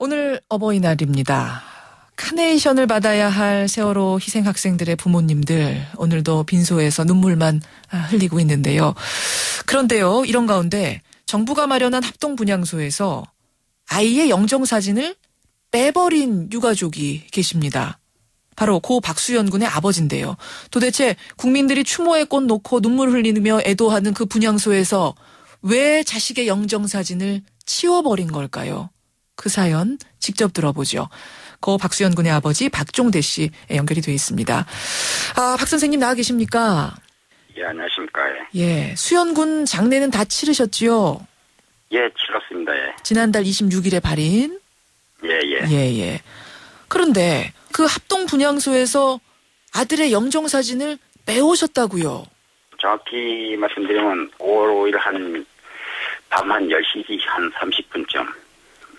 오늘 어버이날입니다. 카네이션을 받아야 할 세월호 희생 학생들의 부모님들 오늘도 빈소에서 눈물만 흘리고 있는데요. 그런데요, 이런 가운데 정부가 마련한 합동분향소에서 아이의 영정사진을 빼버린 유가족이 계십니다. 바로 고 박수연 군의 아버지인데요. 도대체 국민들이 추모의 꽃 놓고 눈물 흘리며 애도하는 그 분향소에서 왜 자식의 영정사진을 치워버린 걸까요? 그 사연 직접 들어보죠. 고 박수연 군의 아버지 박종대 씨 연결이 되어 있습니다. 박 선생님 나와 계십니까? 예, 안녕하십니까. 예, 수연 군 장례는 다 치르셨지요? 예, 치렀습니다. 예. 지난달 26일에 발인? 예. 그런데 그 합동 분향소에서 아들의 영정사진을 빼오셨다고요? 정확히 말씀드리면 5월 5일 밤 한 10시 한 30분쯤.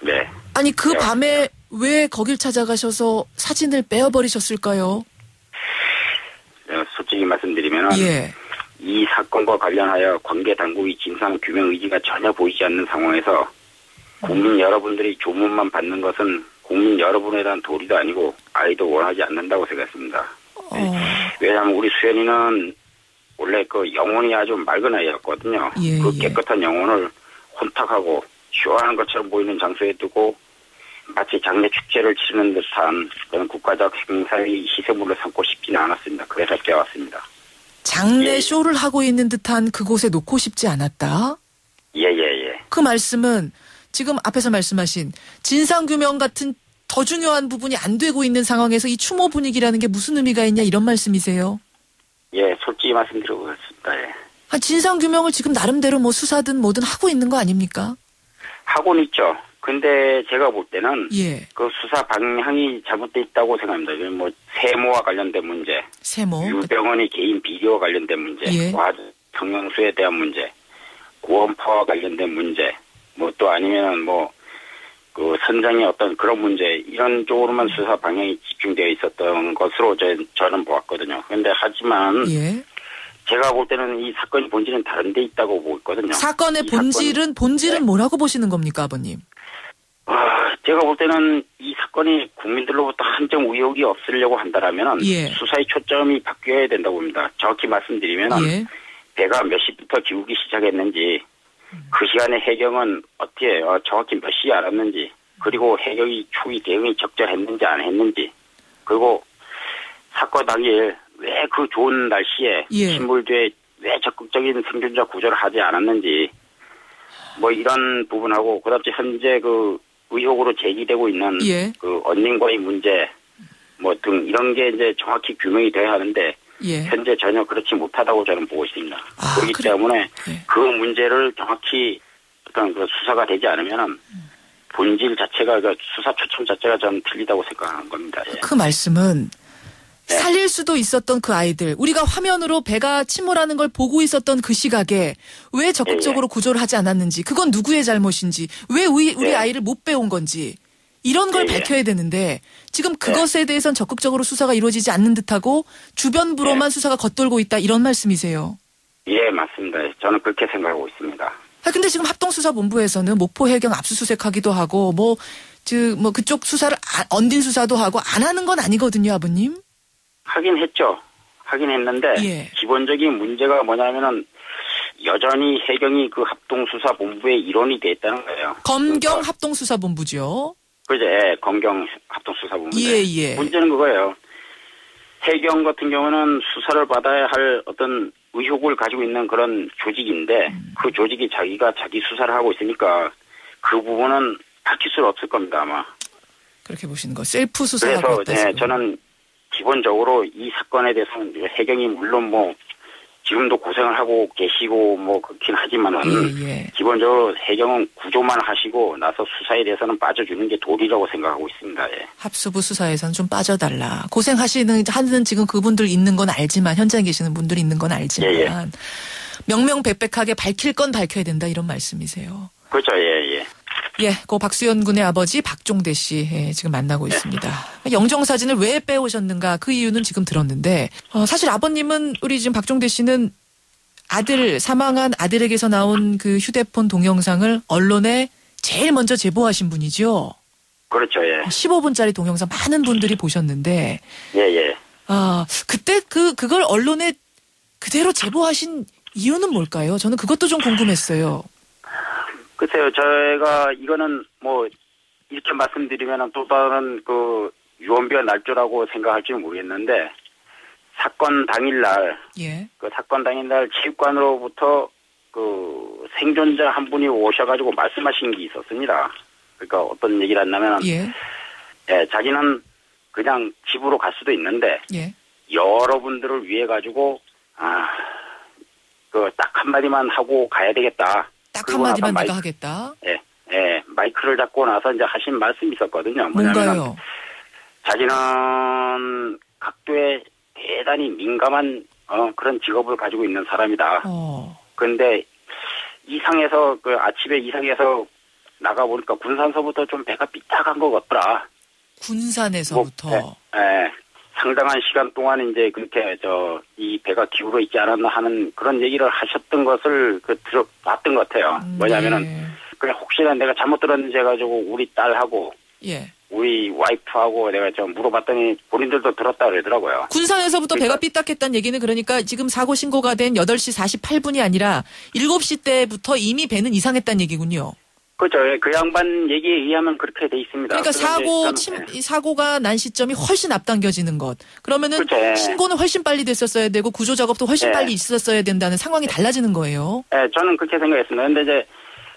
네. 아니 그 밤에 왜 거길 찾아가셔서 사진을 빼어버리셨을까요? 솔직히 말씀드리면 이 사건과 관련하여 관계 당국의 진상 규명 의지가 전혀 보이지 않는 상황에서 국민 여러분들이 조문만 받는 것은 국민 여러분에 대한 도리도 아니고 아이도 원하지 않는다고 생각했습니다. 왜냐하면 우리 수연이는 원래 그 영혼이 아주 맑은 아이였거든요. 그 깨끗한 영혼을 혼탁하고 쇼하는 것처럼 보이는 장소에 두고 마치 장례 축제를 치르는 듯한 그런 국가적 행사의 희생물로 삼고 싶지는 않았습니다. 그래서 빼왔습니다. 장례 쇼를 하고 있는 듯한 그곳에 놓고 싶지 않았다? 예. 그 말씀은 지금 앞에서 말씀하신 진상규명 같은 더 중요한 부분이 안 되고 있는 상황에서 이 추모 분위기라는 게 무슨 의미가 있냐 이런 말씀이세요? 예, 솔직히 말씀드리고 그렇습니다. 예. 진상규명을 지금 나름대로 뭐 수사든 뭐든 하고 있는 거 아닙니까? 하고는 있죠. 근데 제가 볼 때는 그 수사 방향이 잘못돼 있다고 생각합니다. 뭐 세모와 관련된 문제, 유병헌의 개인 비리와 관련된 문제, 성형수에 대한 문제, 구원파와 관련된 문제, 뭐 또 아니면 뭐 그 선장의 어떤 그런 문제 이런 쪽으로만 수사 방향이 집중되어 있었던 것으로 저는 보았거든요. 그런데 하지만 제가 볼 때는 이 사건의 본질은 다른 데 있다고 보고 있거든요. 사건의 본질은 뭐라고 보시는 겁니까, 아버님? 제가 볼 때는 이 사건이 국민들로부터 한 점 의혹이 없으려고 한다라면 수사의 초점이 바뀌어야 된다고 봅니다. 정확히 말씀드리면 배가 몇 시부터 기우기 시작했는지 그 시간에 해경은 어떻게 정확히 몇 시에 알았는지 그리고 해경이 초기 대응이 적절했는지 안 했는지 그리고 사건 당일 왜 그 좋은 날씨에 침몰뒤에 왜 적극적인 생존자 구조를 하지 않았는지 뭐 이런 부분하고 그다음에 현재 그 의혹으로 제기되고 있는 그 언론과의 문제 뭐 등 이런 게 이제 정확히 규명이 돼야 하는데 현재 전혀 그렇지 못하다고 저는 보고 있습니다. 그렇기 때문에 그 문제를 정확히 어떤 그 수사가 되지 않으면은 본질 자체가 그 수사 초점 자체가 좀 틀리다고 생각하는 겁니다. 그 말씀은 살릴 수도 있었던 그 아이들, 우리가 화면으로 배가 침몰하는 걸 보고 있었던 그 시각에 왜 적극적으로 구조를 하지 않았는지, 그건 누구의 잘못인지, 왜 우리 아이를 못 빼온 건지 이런 걸 밝혀야 되는데 지금 그것에 대해서는 적극적으로 수사가 이루어지지 않는 듯하고 주변부로만 수사가 겉돌고 있다 이런 말씀이세요? 예, 맞습니다. 저는 그렇게 생각하고 있습니다. 근데 지금 합동수사본부에서는 목포 해경 압수수색하기도 하고 뭐 그쪽 수사를 언딘 수사도 하고 안 하는 건 아니거든요, 아버님? 하긴 했는데 기본적인 문제가 뭐냐면은 여전히 해경이 그 합동수사본부의 일원이 돼 있다는 거예요. 검경 합동수사본부죠. 그죠. 검경 합동수사본부인데 문제는 그거예요. 해경 같은 경우는 수사를 받아야 할 어떤 의혹을 가지고 있는 그런 조직인데 그 조직이 자기 수사를 하고 있으니까 그 부분은 밝힐 수 없을 겁니다, 아마. 그렇게 보시는 거. 셀프 수사하고 있다. 그래서 저는 기본적으로 이 사건에 대해서는 해경이 물론 뭐 지금도 고생을 하고 계시고 뭐 그렇긴 하지만은 기본적으로 해경은 구조만 하시고 나서 수사에 대해서는 빠져주는 게 도리라고 생각하고 있습니다. 합수부 수사에서는 좀 빠져달라. 고생하시는 지금 그분들 있는 건 알지만 현장에 계시는 분들이 있는 건 알지만 명명백백하게 밝힐 건 밝혀야 된다 이런 말씀이세요. 그렇죠. 고 박수연 군의 아버지 박종대 씨 지금 만나고 있습니다. 영정사진을 왜 빼오셨는가 그 이유는 지금 들었는데 사실 아버님은 우리 지금 박종대 씨는 사망한 아들에게서 나온 그 휴대폰 동영상을 언론에 제일 먼저 제보하신 분이죠. 그렇죠, 예. 15분짜리 동영상 많은 분들이 보셨는데. 예, 예. 그때 그걸 언론에 그대로 제보하신 이유는 뭘까요? 저는 그것도 좀 궁금했어요. 글쎄요, 저희가 이거는 뭐, 이렇게 말씀드리면 또 다른 유언비어 날조라고 생각할지는 모르겠는데, 사건 당일날, 예. 사건 당일날 체육관으로부터 생존자 한 분이 오셔가지고 말씀하신 게 있었습니다. 그러니까 어떤 얘기를 한다면, 예. 예, 자기는 그냥 집으로 갈 수도 있는데, 예. 여러분들을 위해 가지고, 딱 한마디만 하고 가야 되겠다. 딱 한마디만 내가 하겠다? 예, 예, 마이크를 잡고 나서 이제 하신 말씀이 있었거든요. 뭔가요? 자기는 각도에 대단히 민감한, 그런 직업을 가지고 있는 사람이다. 그런데 이상해서, 아침에 이상해서 나가보니까 군산서부터 좀 배가 삐딱한 것 같더라. 군산에서부터? 예. 상당한 시간 동안 이제 그렇게 이 배가 기울어 있지 않았나 하는 그런 얘기를 하셨던 것을 들어봤던 것 같아요. 뭐냐면은 그냥 혹시나 내가 잘못 들었는지 해가지고 우리 딸하고 예. 우리 와이프하고 내가 물어봤더니 본인들도 들었다 그러더라고요. 군산에서부터 배가 삐딱했다는 얘기는 그러니까 지금 사고 신고가 된 8시 48분이 아니라 7시 때부터 이미 배는 이상했다는 얘기군요. 그렇죠. 그 양반 얘기에 의하면 그렇게 돼 있습니다. 그러니까 사고가 난 시점이 훨씬 앞당겨지는 것. 그러면은 그렇죠. 신고는 훨씬 빨리 됐었어야 되고 구조 작업도 훨씬 빨리 있었어야 된다는 상황이 달라지는 거예요. 네, 저는 그렇게 생각했습니다. 근데 이제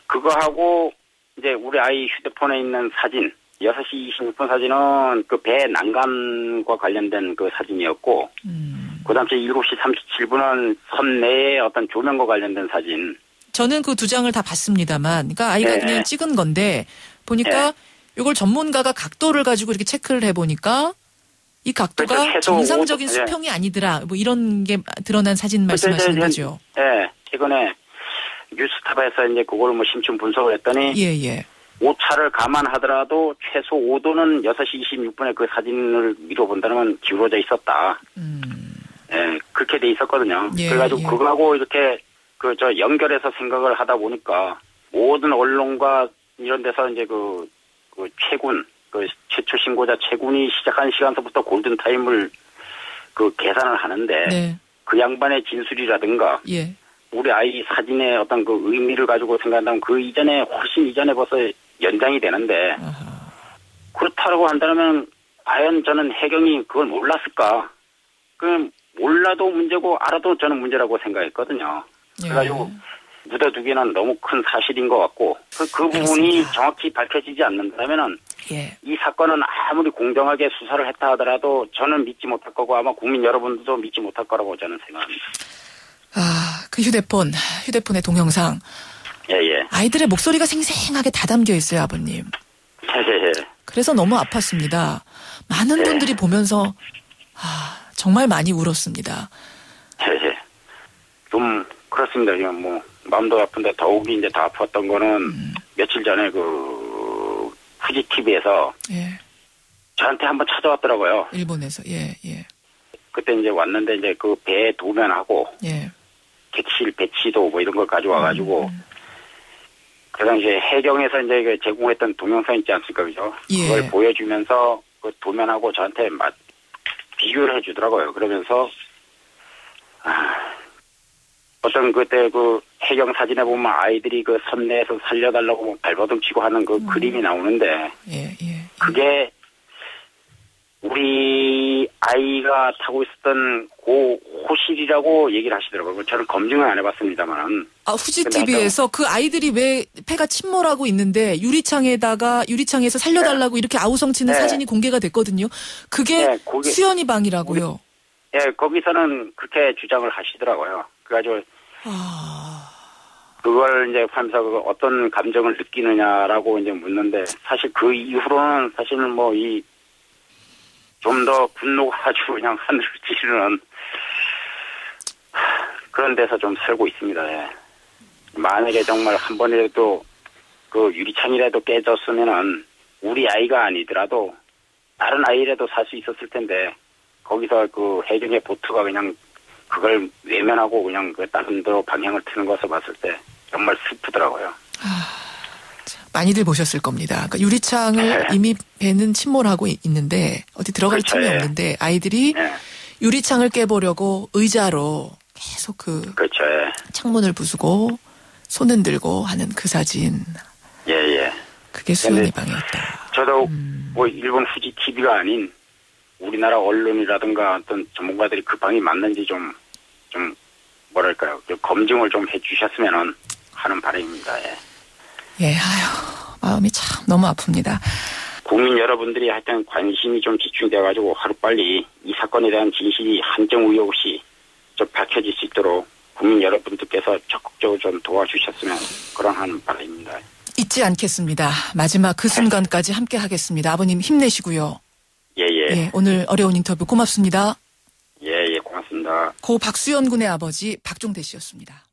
그거하고 이제 우리 아이 휴대폰에 있는 사진, 6시 26분 사진은 배 난간과 관련된 사진이었고, 그다음 7시 37분은 섬 내에 어떤 조명과 관련된 사진. 저는 그 두 장을 다 봤습니다만, 그러니까 아이가 그냥 찍은 건데, 보니까 이걸 전문가가 각도를 가지고 이렇게 체크를 해보니까, 이 각도가 그렇죠, 정상적인 수평이 아니더라. 뭐 이런 게 드러난 사진 말씀하시는 거죠. 네, 최근에 뉴스타파에서 이제 그걸 심층 분석을 했더니, 오차를 감안하더라도 최소 5도는 6시 26분에 그 사진을 미뤄본다면 기울어져 있었다. 그렇게 돼 있었거든요. 그래가지고 그거하고 이렇게 연결해서 생각을 하다 보니까 모든 언론과 이런 데서 이제 최군, 최초 신고자 최군이 시작한 시간서부터 골든타임을 계산을 하는데 그 양반의 진술이라든가 우리 아이 사진의 어떤 의미를 가지고 생각한다면 훨씬 이전에 벌써 연장이 되는데 그렇다고 한다면 과연 저는 해경이 그걸 몰랐을까? 몰라도 문제고 알아도 저는 문제라고 생각했거든요. 그래가지고 묻어두기는 너무 큰 사실인 것 같고 그 부분이 정확히 밝혀지지 않는다면은 이 사건은 아무리 공정하게 수사를 했다 하더라도 저는 믿지 못할 거고 아마 국민 여러분들도 믿지 못할 거라고 저는 생각합니다. 그 휴대폰의 동영상. 아이들의 목소리가 생생하게 다 담겨 있어요, 아버님. 그래서 너무 아팠습니다. 많은 분들이 보면서 정말 많이 울었습니다. 좀 그렇습니다. 그냥 마음도 아픈데 더욱이 이제 더 아팠던 거는 며칠 전에 후지 TV에서 저한테 한번 찾아왔더라고요. 일본에서 그때 이제 왔는데 이제 배 도면하고 객실 배치도 이런 걸 가져와가지고 그 당시에 해경에서 이제 제공했던 동영상 있지 않습니까, 그죠? 그걸 보여주면서 도면하고 저한테 비교를 해주더라고요. 그러면서 어떤 그때 해경 사진에 보면 아이들이 섬 내에서 살려달라고 발버둥 치고 하는 그림이 나오는데 그게 우리 아이가 타고 있었던 호실이라고 얘기를 하시더라고요. 저는 검증은 안 해봤습니다만. 후지 TV에서 그 아이들이 왜 폐가 침몰하고 있는데 유리창에서 살려달라고 이렇게 아우성치는 사진이 공개가 됐거든요. 그게 수연이 방이라고요. 거기서는 그렇게 주장을 하시더라고요. 그래가지고 그걸 이제 하면서 어떤 감정을 느끼느냐라고 이제 묻는데 사실 그 이후로는 사실은 좀 더 분노가 아주 그냥 하늘을 찌르는 그런 데서 좀 살고 있습니다. 만약에 정말 한 번이라도 유리창이라도 깨졌으면은 우리 아이가 아니더라도 다른 아이라도 살 수 있었을 텐데 거기서 해경의 보트가 그냥 그걸 외면하고 그냥 다른 데로 방향을 트는 것을 봤을 때 정말 슬프더라고요. 많이들 보셨을 겁니다. 그러니까 유리창을 이미 배는 침몰하고 있는데 어디 들어갈 그렇죠. 틈이 없는데 아이들이 유리창을 깨보려고 의자로 계속 그렇죠. 창문을 부수고 손 흔들고 하는 그 사진. 예. 그게 수은이 방이었다. 저도 뭐 일본 후지 TV가 아닌 우리나라 언론이라든가 어떤 전문가들이 그 방이 맞는지 좀 뭐랄까요, 검증을 좀 해주셨으면 하는 바람입니다. 예, 아유, 마음이 참 너무 아픕니다. 국민 여러분들이 하여튼 관심이 좀 집중돼가지고 하루빨리 이 사건에 대한 진실이 한 점 의혹 없이 좀 밝혀질 수 있도록 국민 여러분들께서 적극적으로 좀 도와주셨으면 그런 하는 바람입니다. 잊지 않겠습니다. 마지막 그 순간까지 함께 하겠습니다. 아버님 힘내시고요. 예, 오늘 어려운 인터뷰 고맙습니다. 예, 고맙습니다. 고 박수연 군의 아버지 박종대 씨였습니다.